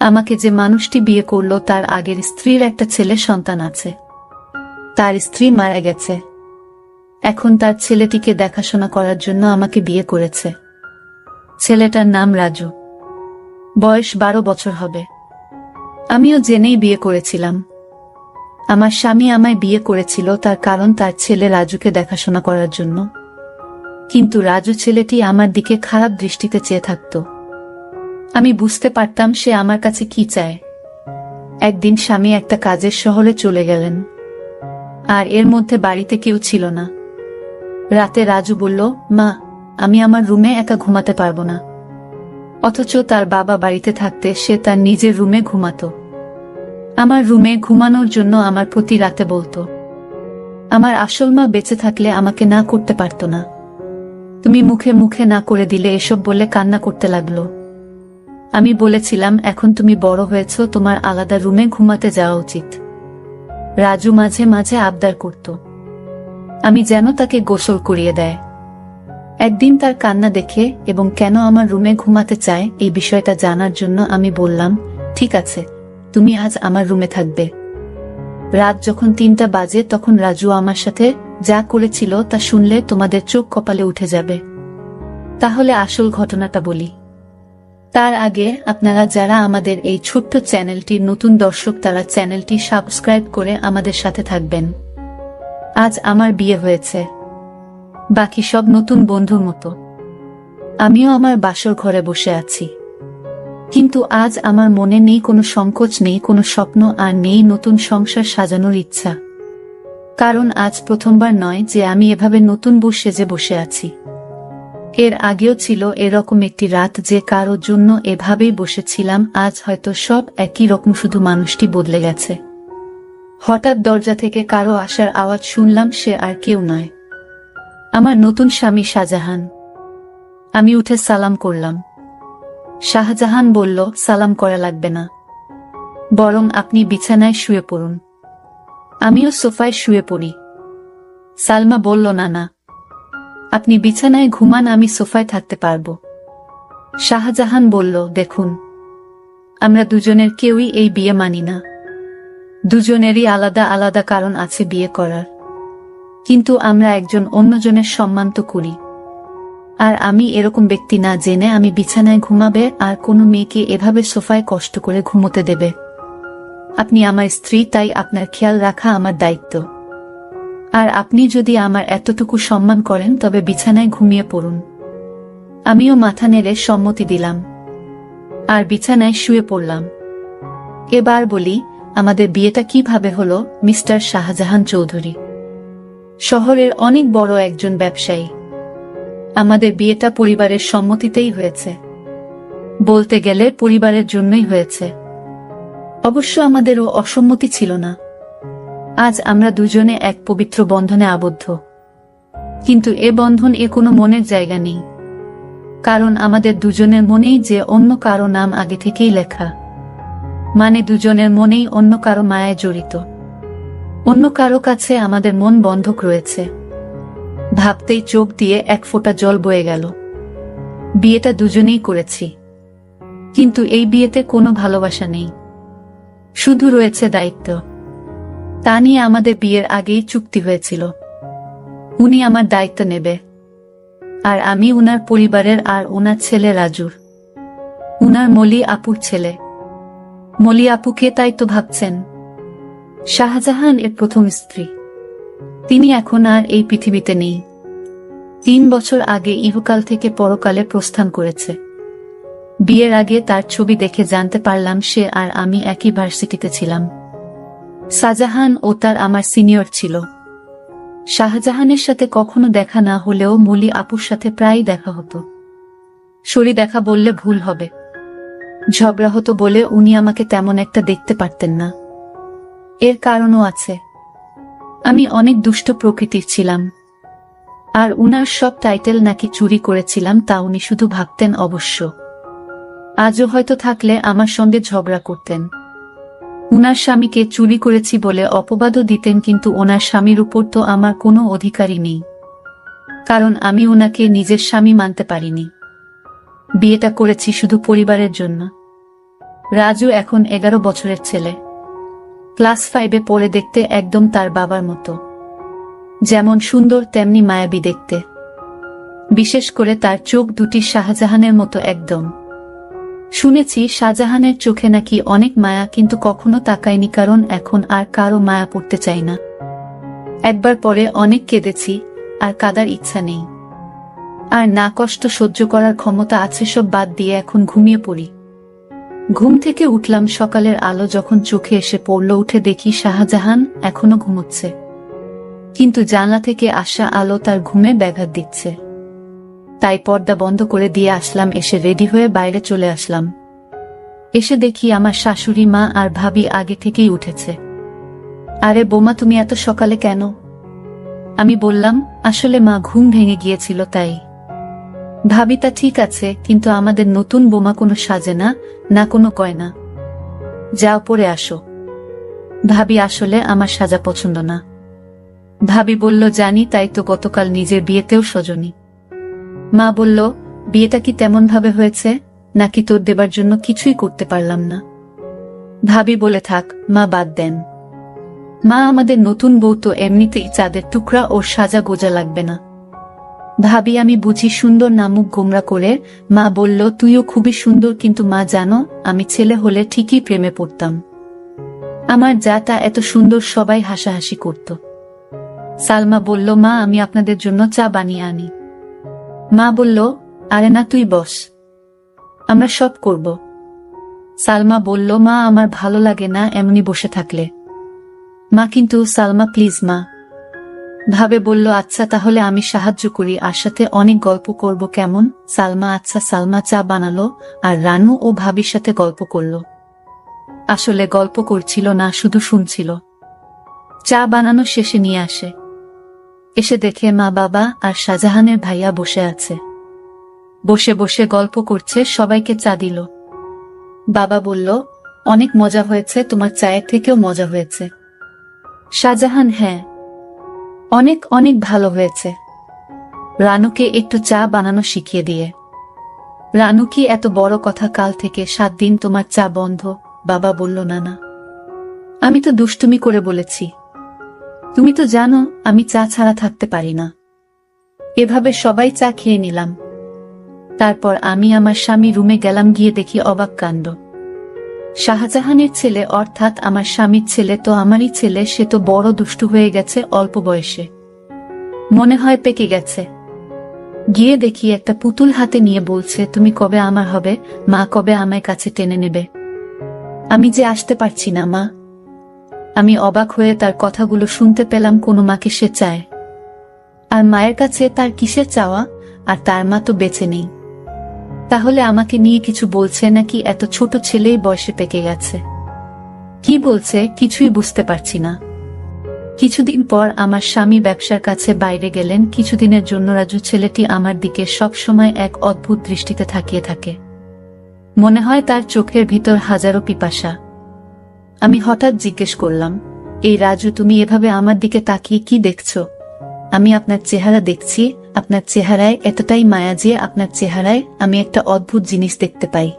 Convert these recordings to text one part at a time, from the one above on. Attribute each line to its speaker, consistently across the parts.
Speaker 1: আমাকে যে মানুষটি বিয়ে করলো তার আগের স্ত্রীর একটা ছেলে সন্তান আছে। তার স্ত্রী মারা গেছে। এখন তার ছেলেটিকে দেখাশোনা করার জন্য আমাকে বিয়ে করেছে। ছেলেটার নাম রাজু। বয়স 12 বছর হবে। আমিও জেনেই বিয়ে করেছিলাম। আমার স্বামী আমায় বিয়ে করেছিল তার কারণ তার ছেলে রাজুকে দেখাশোনা করার জন্য। কিন্তু রাজু ছেলেটি আমার দিকে খারাপ দৃষ্টিতে চেয়ে থাকত। আমি বুঝতে পারতাম সে আমার কাছে কি চায়। একদিন স্বামী একটা কাজের শহরে চলে গেলেন, আর এর মধ্যে বাড়িতে কেউ ছিল না। রাতে রাজু বলল, মা, আমি আমার রুমে একা ঘুমাতে পারবো না। অথচ তার বাবা বাড়িতে থাকতে সে তার নিজের রুমে ঘুমাতো। আমার রুমে ঘুমানোর জন্য আমার প্রতি রাতে বলতো। আমার আসল মা বেঁচে থাকলে আমাকে না করতে পারতো না। তুমি মুখে মুখে না করে দিলে এসব বলে কান্না করতে লাগলো। আমি বলেছিলাম, এখন তুমি বড় হয়েছ, তোমার আলাদা রুমে ঘুমাতে যাওয়া উচিত। রাজু মাঝে মাঝে আবদার করত আমি যেন তাকে গোসল করিয়ে দেয়। একদিন তার কান্না দেখে এবং কেন আমার রুমে ঘুমাতে চায় এই বিষয়টা জানার জন্য আমি বললাম, ঠিক আছে, তুমি আজ আমার রুমে থাকবে। রাত যখন 3টা বাজে তখন রাজু আমার সাথে যা করেছিল তা শুনলে তোমাদের চোখ কপালে উঠে যাবে। তাহলে আসল ঘটনাটা বলি। তার আগে আপনারা যারা আমাদের এই ছোট্ট চ্যানেলটির নতুন দর্শক তারা চ্যানেলটি সাবস্ক্রাইব করে আমাদের সাথে থাকবেন। আজ আমার বিয়ে হয়েছে, বাকি সব নতুন বন্ধুর মতো। আমিও আমার বাসর ঘরে বসে আছি, কিন্তু আজ আমার মনে নেই কোনো সংকোচ, নেই কোনো স্বপ্ন, আর নেই নতুন সংসার সাজানোর ইচ্ছা। কারণ আজ প্রথমবার নয় যে আমি এভাবে নতুন বউ সেজে বসে আছি। এর আগেও ছিল এরকম একটি রাত যে কারোর জন্য এভাবেই বসেছিলাম। আজ হয়তো সব একই রকম, শুধু মানুষটি বদলে গেছে। হঠাৎ দরজা থেকে কারো আসার আওয়াজ শুনলাম। সে আর কেউ নয়, আমার নতুন স্বামী শাহজাহান। আমি উঠে সালাম করলাম। শাহজাহান বলল, সালাম করা লাগবে না, বরং আপনি বিছানায় শুয়ে পড়ুন। আমিও সোফায় শুয়ে পড়ি। সালমা বলল, না না, আপনি বিছানায় ঘুমান, আমি সোফায় থাকতে পারবো। শাহজাহান বলল, দেখুন, আমরা দুজনের কেউই এই বিয়ে মানি না। দুজনেরই আলাদা আলাদা কারণ আছে বিয়ে করার, কিন্তু আমরা একজন অন্যজনের সম্মান তো করি। আর আমি এরকম ব্যক্তি না জেনে আমি বিছানায় ঘুমাবে আর কোনো মেয়েকে এভাবে সোফায় কষ্ট করে ঘুমোতে দেবে। আপনি আমার স্ত্রী, তাই আপনার খেয়াল রাখা আমার দায়িত্ব। আর আপনি যদি আমার এতটুকু সম্মান করেন তবে বিছানায় ঘুমিয়ে পড়ুন। আমিও মাথা নেড়ে সম্মতি দিলাম আর বিছানায় শুয়ে পড়লাম। এবার বলি, আমাদের বিয়েটা কিভাবে হলো। মিস্টার শাহজাহান চৌধুরী শহরের অনেক বড় একজন ব্যবসায়ী। আমাদের বিয়েটা পরিবারের সম্মতিতেই হয়েছে। বলতে গেলে পরিবারের জন্যই হয়েছে। অবশ্য আমাদেরও অসম্মতি ছিল না। আজ আমরা দুজনে এক পবিত্র বন্ধনে আবদ্ধ, কিন্তু এ বন্ধন কোনো মনের জায়গা নেই। কারণ আমাদের দুজনের মনেই যে অন্য কারো নাম আগে থেকেই লেখা, মানে দুজনের মনেই অন্য কারো মায়ায় জড়িত। অন্য কারো কাছে আমাদের মন বন্ধক রয়েছে। ভাবতেই চোখ দিয়ে এক ফোঁটা জল বয়ে গেল। বিয়েটা দুজনেই করেছি, কিন্তু এই বিয়েতে কোনো ভালোবাসা নেই, শুধু রয়েছে দায়িত্ব। তা নিয়ে আমাদের বিয়ের আগেই চুক্তি হয়েছিল, উনি আমার দায়িত্ব নেবে, আর আমি উনার পরিবারের আর উনার ছেলে রাজুর, উনার মলি আপুর ছেলে। মলি আপুকে তাই তো ভাবছেন? শাহজাহান এর প্রথম স্ত্রী। তিনি এখন আর এই পৃথিবীতে নেই। 3 বছর আগে ইহকাল থেকে পরকালে প্রস্থান করেছে। বিয়ের আগে তার ছবি দেখে জানতে পারলাম সে আর আমি একই ভার্সিটিতে ছিলাম। শাহজাহান ও তার আমার সিনিয়র ছিল। শাহজাহানের সাথে কখনো দেখা না হলেও মলি আপুর সাথে প্রায়ই দেখা হতো। সরি দেখা বললে ভুল হবে, ঝগড়া হতো বলে উনি আমাকে তেমন একটা দেখতে পারতেন না। এর কারণও আছে, আমি অনেক দুষ্ট প্রকৃতির ছিলাম, আর উনার সব টাইটেল নাকি চুরি করেছিলাম তা উনি শুধু ভাবতেন। অবশ্য আজও হয়তো থাকলে আমার সঙ্গে ঝগড়া করতেন। উনার স্বামীকে চুরি করেছি বলে অপবাদও দিতেন, কিন্তু ওনার স্বামীর উপর তো আমার কোনো অধিকারই নেই, কারণ আমি উনাকে নিজের স্বামী মানতে পারিনি। বিয়েটা করেছি শুধু পরিবারের জন্য। রাজু এখন 11 বছরের ছেলে। ক্লাস 5-এ পড়ে, দেখতে একদম তার বাবার মতো। যেমন সুন্দর তেমনি মায়াবী দেখতে। বিশেষ করে তার চোখ দুটি শাহজাহানের মতো একদম। শুনেছি শাহজাহানের চোখে নাকি অনেক মায়া, কিন্তু কখনো তাকায়নি, কারণ এখন আর কারো মায়া পড়তে চাই না। একবার পরে অনেক কেঁদেছি, আর কাঁদার ইচ্ছা নেই। আর না কষ্ট সহ্য করার ক্ষমতা আছে, সব বাদ দিয়ে এখন ঘুমিয়ে পড়ি। ঘুম থেকে উঠলাম, সকালের আলো যখন চোখে এসে পড়ল, উঠে দেখি শাহজাহান এখনো ঘুমোচ্ছে, কিন্তু জানলা থেকে আসা আলো তার ঘুমে ব্যাঘাত দিচ্ছে। তাই পর্দা বন্ধ করে দিয়ে আসলাম। এসে রেডি হয়ে বাইরে চলে আসলাম। এসে দেখি আমার শাশুড়ি মা আর ভাবি আগে থেকেই উঠেছে। আরে বোমা, তুমি এত সকালে কেন? আমি বললাম, আসলে মা ঘুম ভেঙে গিয়েছিল তাই। ভাবি, তা ঠিক আছে, কিন্তু আমাদের নতুন বোমা কোনো সাজে না, না কোনো গয়না। যাও পরে আসো। ভাবি, আসলে আমার সাজা পছন্দ না। ভাবি বলল, জানি, তাই তো গতকাল নিজের বিয়েতেও সজনি। মা বলল, বিয়েটা কি তেমন ভাবে হয়েছে, নাকি তোর দেবার জন্য কিছুই করতে পারলাম না? ভাবি বলে, থাক মা, বাদ দেন। মা, আমাদের নতুন বউ তো এমনিতেই চাঁদের টুকরা, ওর সাজা গোজা লাগবে না। ভাবি, আমি বুঝি সুন্দর না, মুখ গোমরা করে মা বলল, তুইও খুবই সুন্দর, কিন্তু মা জানো, আমি ছেলে হলে ঠিকই প্রেমে পড়তাম। আমার যা তা এত সুন্দর, সবাই হাসাহাসি করত। সালমা বলল, মা আমি আপনাদের জন্য চা বানিয়ে আনি। মা বলল, আরে না, তুই বস, আমরা সব করব। সালমা বলল, মা আমার ভালো লাগে না এমনি বসে থাকলে। মা, কিন্তু সালমা প্লিজ মা। ভাবে বলল, আচ্ছা তাহলে আমি সাহায্য করি, আর সাথে অনেক গল্প করব, কেমন? সালমা, আচ্ছা। সালমা চা বানালো, আর রানু ও ভাবির সাথে গল্প করল। আসলে গল্প করছিল না, শুধু শুনছিল। চা বানানো শেষে নিয়ে আসে। এসে দেখে মা, বাবা আর শাহজাহানের ভাইয়া বসে আছে। বসে বসে গল্প করছে, সবাইকে চা দিল। বাবা বলল, অনেক মজা হয়েছে, তোমার চায়ের থেকেও মজা হয়েছে। শাহজাহান, হ্যাঁ, অনেক অনেক ভালো হয়েছে। রানুকে একটু চা বানানো শিখিয়ে দিয়ে। রানু, কি এত বড় কথা, কাল থেকে 7 দিন তোমার চা বন্ধ? বাবা বলল, না না, আমি তো দুষ্টুমি করে বলেছি। তুমি তো জানো আমি চা ছাড়া থাকতে পারি না। এভাবে সবাই চা খেয়ে নিলাম। তারপর আমি আমার স্বামী রুমে গেলাম, গিয়ে দেখি অবাক কাণ্ড। শাহজাহানের ছেলে, অর্থাৎ আমার স্বামীর ছেলে তো আমারই ছেলে, সে তো বড় দুষ্টু হয়ে গেছে অল্প বয়সে। মনে হয় পেকে গেছে। গিয়ে দেখি একটা পুতুল হাতে নিয়ে বলছে, তুমি কবে আমার হবে মা, কবে আমায় কাছে টেনে নেবে? আমি যে আসতে পারছি না মা। আমি অবাক হয়ে তার কথাগুলো শুনতে পেলাম, কোনো মাকে সে চায়, আর মায়ের কাছে তার কিসের চাওয়া? আর তার মা তো বেঁচে নেই। তাহলে আমাকে নিয়ে কিছু বলছে নাকি? এত ছোট ছেলেই বয়সে পেকে গেছে। কি বলছে কিছুই বুঝতে পারছি না। কিছুদিন পর আমার স্বামী ব্যবসার কাছে বাইরে গেলেন। কিছুদিনের জন্য রাজু ছেলেটি আমার দিকে সব সময় এক অদ্ভুত দৃষ্টিতে তাকিয়ে থাকে। মনে হয় তার চোখের ভিতর হাজারো পিপাসা। আমি হঠাৎ জিজ্ঞেস করলাম, এই রাজু, তুমি এভাবে আমার দিকে তাকিয়ে কি দেখছো? আমি আপনার চেহারা দেখছি। আপনার চেহারায় এতটাই মায়া যে আপনার চেহারায় আমি একটা অদ্ভুত জিনিস দেখতে পাই।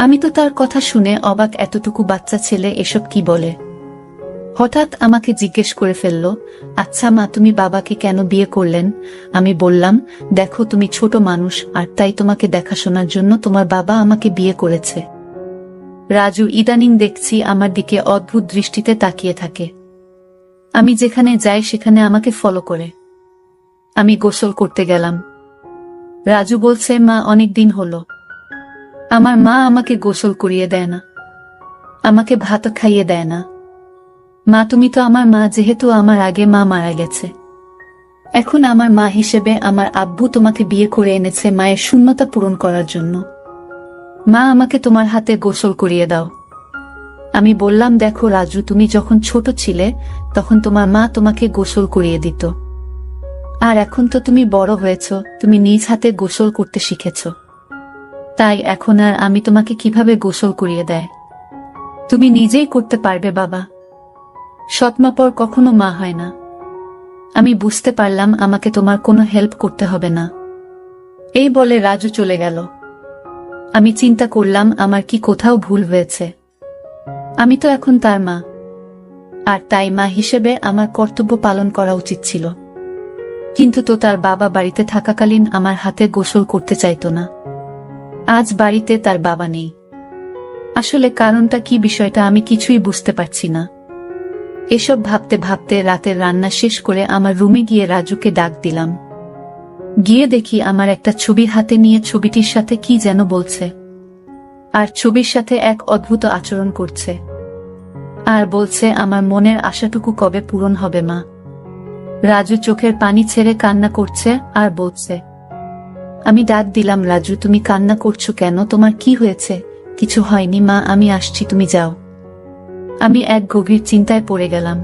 Speaker 1: আমি তো তার কথা শুনে অবাক, এতটুকু বাচ্চা ছেলে এসব কি বলে? হঠাৎ আমাকে জিজ্ঞেস করে ফেলল, আচ্ছা মা, তুমি বাবাকে কেন বিয়ে করলেন? আমি বললাম, দেখো তুমি ছোট মানুষ, আর তাই তোমাকে দেখাশোনার জন্য তোমার বাবা আমাকে বিয়ে করেছে। রাজু ইদানিং দেখছি আমার দিকে অদ্ভুত দৃষ্টিতে তাকিয়ে থাকে। আমি যেখানে যাই সেখানে আমাকে ফলো করে। আমি গোসল করতে গেলাম। রাজু বলছে, মা অনেক দিন হলো আমার মা আমাকে গোসল করিয়ে দেয় না, আমাকে ভাত খাইয়ে দেয় না। মা, তুমি তো আমার মা, যেহেতু আমার আগে মা মারা গেছে। এখন আমার মা হিসেবে আমার আব্বু তোমাকে বিয়ে করে এনেছে মায়ের শূন্যতা পূরণ করার জন্য। মা, আমাকে তোমার হাতে গোসল করিয়ে দাও। আমি বললাম, দেখো রাজু, তুমি যখন ছোট ছিলে তখন তোমার মা তোমাকে গোসল করিয়ে দিত, আর এখন তো তুমি বড় হয়েছ, তুমি নিজ হাতে গোসল করতে শিখেছ। তাই এখন আর আমি তোমাকে কিভাবে গোসল করিয়ে দেয়? তুমি নিজেই করতে পারবে বাবা। সৎমাপর কখনো মা হয় না। আমি বুঝতে পারলাম আমাকে তোমার কোনো হেল্প করতে হবে না। এই বলে রাজু চলে গেল। আমি চিন্তা করলাম আমার কি কোথাও ভুল হয়েছে। আমি তো এখন তার মা, আর তাই মা হিসেবে আমার কর্তব্য পালন করা উচিত ছিল। কিন্তু তো তার বাবা বাড়িতে থাকাকালীন আমার হাতে গোসল করতে চাইতো না। আজ বাড়িতে তার বাবা নেই। আসলে কারণটা কি, বিষয়টা আমি কিছুই বুঝতে পারছি না। এসব ভাবতে ভাবতে রাতের রান্না শেষ করে আমার রুমে গিয়ে রাজুকে ডাক দিলাম। গিয়ে দেখি আমার একটা ছবি হাতে নিয়ে ছবিটির সাথে কি যেন বলছে, আর ছবির সাথে এক অদ্ভুত আচরণ করছে, আর বলছে আমার মনের আশাটুকু কবে পূরণ হবে মা। রাজু চোখের পানি ছেড়ে কান্না করছে আর বলছে। আমি ডাক দিলাম, রাজু তুমি কান্না করছো কেন, তোমার কি হয়েছে? কিছু হয়নি মা, আমি আসছি, তুমি যাও। আমি এক গভীর চিন্তায় পড়ে গেলাম।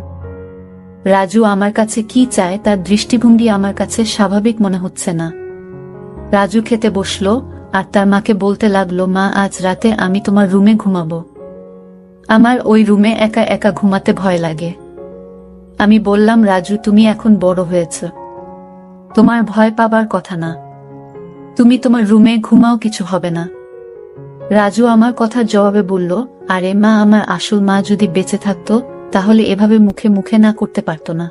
Speaker 1: রাজু আমার কাছে কি চায়, তার দৃষ্টিভঙ্গি আমার কাছে স্বাভাবিক মনে হচ্ছে না। রাজু খেতে বসলো আর তার মাকে বলতে লাগলো, মা আজ রাতে আমি তোমার রুমে ঘুমাবো। আমার ওই রুমে একা একা ঘুমাতে ভয় লাগে। আমি বললাম, রাজু তুমি এখন বড় হয়েছ, তোমার ভয় পাবার কথা না, তুমি তোমার রুমে ঘুমাও, কিছু হবে না। রাজু আমার কথার জবাবে বলল, আরে মা, আমার আসল মা যদি বেঁচে থাকতো তাহলে এভাবে মুখে মুখে না করতে পারতো না।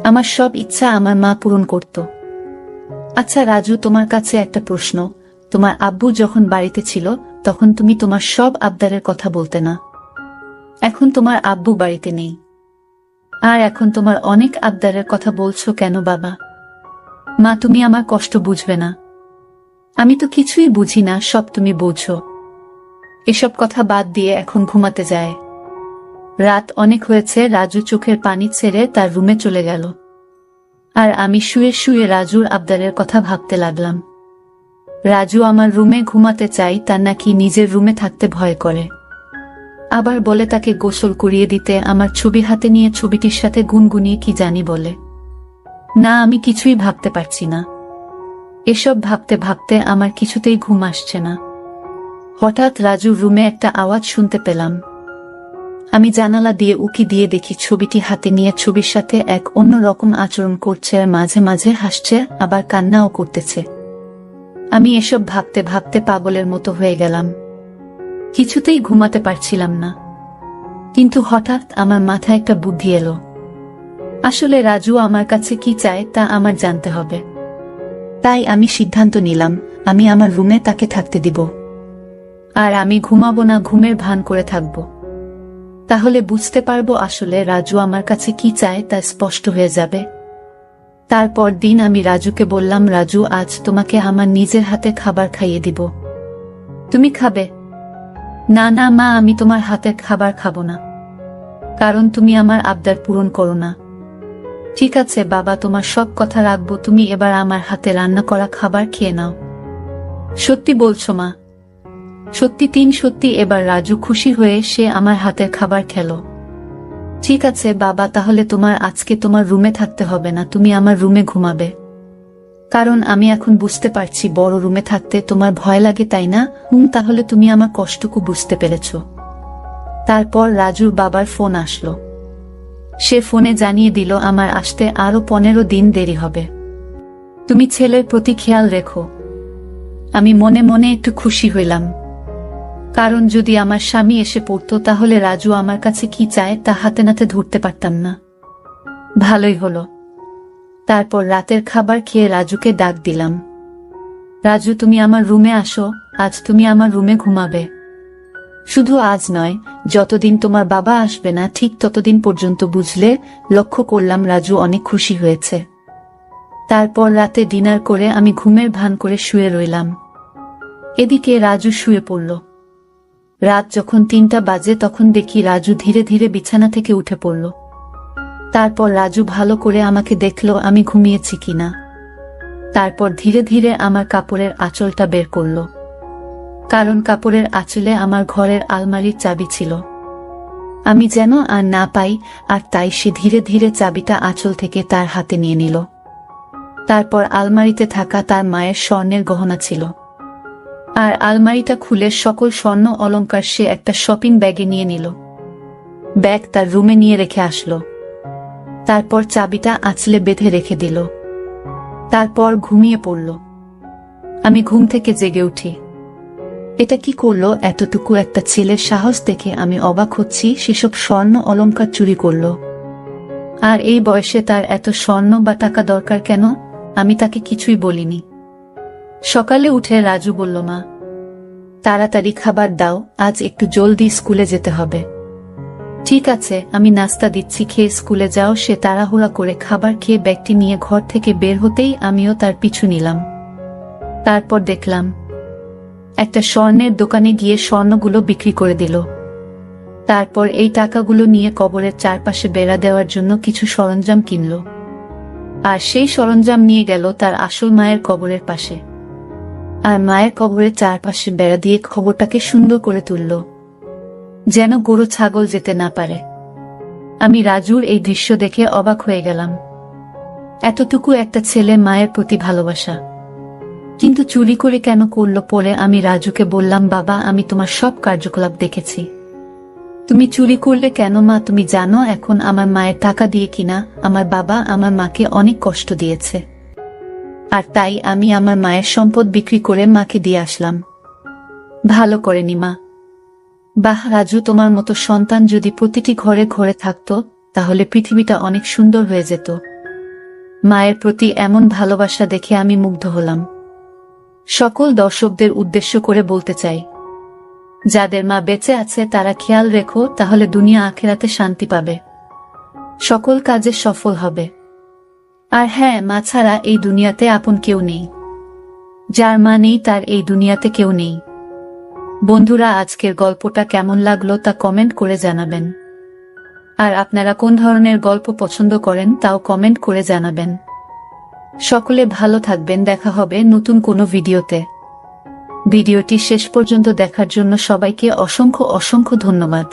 Speaker 1: আমার সব ইচ্ছা আমার মা পূরণ করত। আচ্ছা রাজু, তোমার কাছে একটা প্রশ্ন, তোমার আব্বু যখন বাড়িতে ছিল তখন তুমি তোমার সব আবদারের কথা বলতে না? এখন তোমার আব্বু বাড়িতে নেই, আর এখন তোমার অনেক আবদারের কথা বলছো কেন বাবা? মা তুমি আমার কষ্ট বুঝবে না? আমি তো কিছুই বুঝি না, সব তুমি বোঝো। এসব কথা বাদ দিয়ে এখন ঘুমাতে যায়। রাত অনেক হয়েছে। রাজু চোখের পানি ছেড়ে তার রুমে চলে গেল, আর আমি শুয়ে শুয়ে রাজুর আবদারের কথা ভাবতে লাগলাম। রাজু আমার রুমে ঘুমাতে চাই, তার নাকি নিজের রুমে থাকতে ভয় করে। আবার বলে তাকে গোসল করিয়ে দিতে, আমার ছবি হাতে নিয়ে ছবিটির সাথে গুনগুনিয়ে কি জানি বলে। না, আমি কিছুই ভাবতে পারছি না। এসব ভাবতে ভাবতে আমার কিছুতেই ঘুম আসছে না। হঠাৎ রাজুর রুমে একটা আওয়াজ শুনতে পেলাম। আমি জানালা দিয়ে উকি দিয়ে দেখি ছবিটি হাতে নিয়ে ছবির সাথে এক অন্য রকম আচরণ করছে, আর মাঝে মাঝে হাসছে, আবার কান্নাও করতেছে। আমি এসব ভাবতে ভাবতে পাগলের মতো হয়ে গেলাম, কিছুতেই ঘুমাতে পারছিলাম না। কিন্তু হঠাৎ আমার মাথায় একটা বুদ্ধি এলো। আসলে রাজু আমার কাছে কি চায় তা আমার জানতে হবে। তাই আমি সিদ্ধান্ত নিলাম, আমি আমার রুমে তাকে থাকতে দিব, আর আমি ঘুমাবো না, ঘুমের ভান করে থাকব। তাহলে বুঝতে পারবো আসলে রাজু আমার কাছে কি চায়, তা স্পষ্ট হয়ে যাবে। তারপর দিন আমি রাজুকে বললাম, রাজু আজ তোমাকে আমার নিজের হাতে খাবার খাইয়ে দিব, তুমি খাবে? না না মা, আমি তোমার হাতের খাবার খাবো না, কারণ তুমি আমার আবদার পূরণ করো না। ঠিক আছে বাবা, তোমার সব কথা রাখবো, তুমি এবার আমার হাতে রান্না করা খাবার খেয়ে নাও। সত্যি বলছো মা? সত্যি, সত্যি। এবার রাজু খুশি হয়ে সে আমার হাতের খাবার খেলো। ঠিক আছে বাবা, তাহলে তোমার আজকে তোমার রুমে থাকতে হবে না, তুমি আমার রুমে ঘুমাবে। কারণ আমি এখন বুঝতে পারছি বড় রুমে থাকতে তোমার ভয় লাগে, তাই না? তাহলে তুমি আমার কষ্টটুকু বুঝতে পেরেছ। তারপর রাজুর বাবার ফোন আসলো। সে ফোনে জানিয়ে দিল আমার আসতে আরো 15 দিন দেরি হবে। তুমি ছেলের প্রতি খেয়াল রেখো। আমি মনে মনে একটু খুশি হইলাম, কারণ যদি আমার স্বামী এসে পড়তো তাহলে রাজু আমার কাছে কি চায় তা হাতে নাতে ধরতে পারতাম না। ভালোই হলো। তারপর রাতের খাবার খেয়ে রাজুকে ডাক দিলাম, রাজু তুমি আমার রুমে আসো, আজ তুমি আমার রুমে ঘুমাবে। শুধু আজ নয়, যতদিন তোমার বাবা আসবে না ঠিক ততদিন পর্যন্ত, বুঝলে? লক্ষ্য করলাম রাজু অনেক খুশি হয়েছে। তারপর রাতে ডিনার করে আমি ঘুমের ভান করে শুয়ে রইলাম। এদিকে রাজু শুয়ে পড়ল। রাত যখন 3টা বাজে তখন দেখি রাজু ধীরে ধীরে বিছানা থেকে উঠে পড়ল। তারপর রাজু ভালো করে আমাকে দেখল আমি ঘুমিয়েছি কিনা। তারপর ধীরে ধীরে আমার কাপড়ের আঁচলটা বের করল, কারণ কাপড়ের আঁচলে আমার ঘরের আলমারির চাবি ছিল। আমি যেন আর না পাই, আর তাই সে ধীরে ধীরে চাবিটা আঁচল থেকে তার হাতে নিয়ে নিল। তারপর আলমারিতে থাকা তার মায়ের স্বর্ণের গহনা ছিল, আর আলমারিটা খুলে সকল স্বর্ণ অলংকার সে একটা শপিং ব্যাগে নিয়ে নিল। ব্যাগ তার রুমে নিয়ে রেখে আসলো। তারপর চাবিটা আঁচলে বেঁধে রেখে দিল। তারপর ঘুমিয়ে পড়ল। আমি ঘুম থেকে জেগে উঠি। এটা কি করলো? এতটুকু একটা ছেলের সাহস দেখে আমি অবাক হচ্ছি। সেসব স্বর্ণ অলংকার চুরি করলো, আর এই বয়সে তার এত স্বর্ণ বা টাকা দরকার কেন? আমি তাকে কিছুই বলিনি। সকালে উঠে রাজু বলল, মা, তাড়াতাড়ি খাবার দাও, আজ একটু জলদি স্কুলে যেতে হবে। ঠিক আছে, আমি নাস্তা দিচ্ছি, খেয়ে স্কুলে যাও। সে তাড়াহুড়া করে খাবার খেয়ে ব্যাগটি নিয়ে ঘর থেকে বের হতেই আমিও তার পিছু নিলাম। তারপর দেখলাম একটা স্বর্ণের দোকানে গিয়ে স্বর্ণগুলো বিক্রি করে দিল। তারপর এই টাকাগুলো নিয়ে কবরের চারপাশে বেড়া দেওয়ার জন্য কিছু সরঞ্জাম কিনল, আর সেই সরঞ্জাম নিয়ে গেল তার আসল মায়ের কবরের পাশে। আর মায়ের কবরের চারপাশে বেড়া দিয়ে খবরটাকে সুন্দর করে তুলল, যেন গরু ছাগল যেতে না পারে। আমি রাজুর এই দৃশ্য দেখে অবাক হয়ে গেলাম। এতটুকু একটা ছেলে, মায়ের প্রতি ভালোবাসা, কিন্তু চুরি করে কেন করলো? পরে আমি রাজুকে বললাম, বাবা, আমি তোমার সব কার্যকলাপ দেখেছি, তুমি চুরি করলে কেন? মা, তুমি জানো এখন আমার মায়ের টাকা দিয়ে কিনা আমার বাবা আমার মাকে অনেক কষ্ট দিয়েছে, আর তাই আমি আমার মায়ের সম্পদ বিক্রি করে মাকে দিয়ে আসলাম। ভালো করেনি মা। বাহ রাজু, তোমার মতো সন্তান যদি প্রতিটি ঘরে ঘরে থাকতো তাহলে পৃথিবীটা অনেক সুন্দর হয়ে যেত। মায়ের প্রতি এমন ভালোবাসা দেখে আমি মুগ্ধ হলাম। সকল দর্শকদের উদ্দেশ্য করে বলতে চাই, যাদের মা বেঁচে আছে তারা খেয়াল রেখো, তাহলে দুনিয়া আখেরাতে শান্তি পাবে, সকল কাজে সফল হবে। আর হ্যাঁ, মা ছাড়া এই দুনিয়াতে আপন কেউ নেই। যার মা নেই তার এই দুনিয়াতে কেউ নেই। বন্ধুরা, আজকের গল্পটা কেমন লাগলো তা কমেন্ট করে জানাবেন। আর আপনারা কোন ধরনের গল্প পছন্দ করেন তাও কমেন্ট করে জানাবেন। সকলে ভালো থাকবেন, দেখা হবে নতুন কোনো ভিডিওতে। ভিডিওটি শেষ পর্যন্ত দেখার জন্য সবাইকে অসংখ্য অসংখ্য ধন্যবাদ।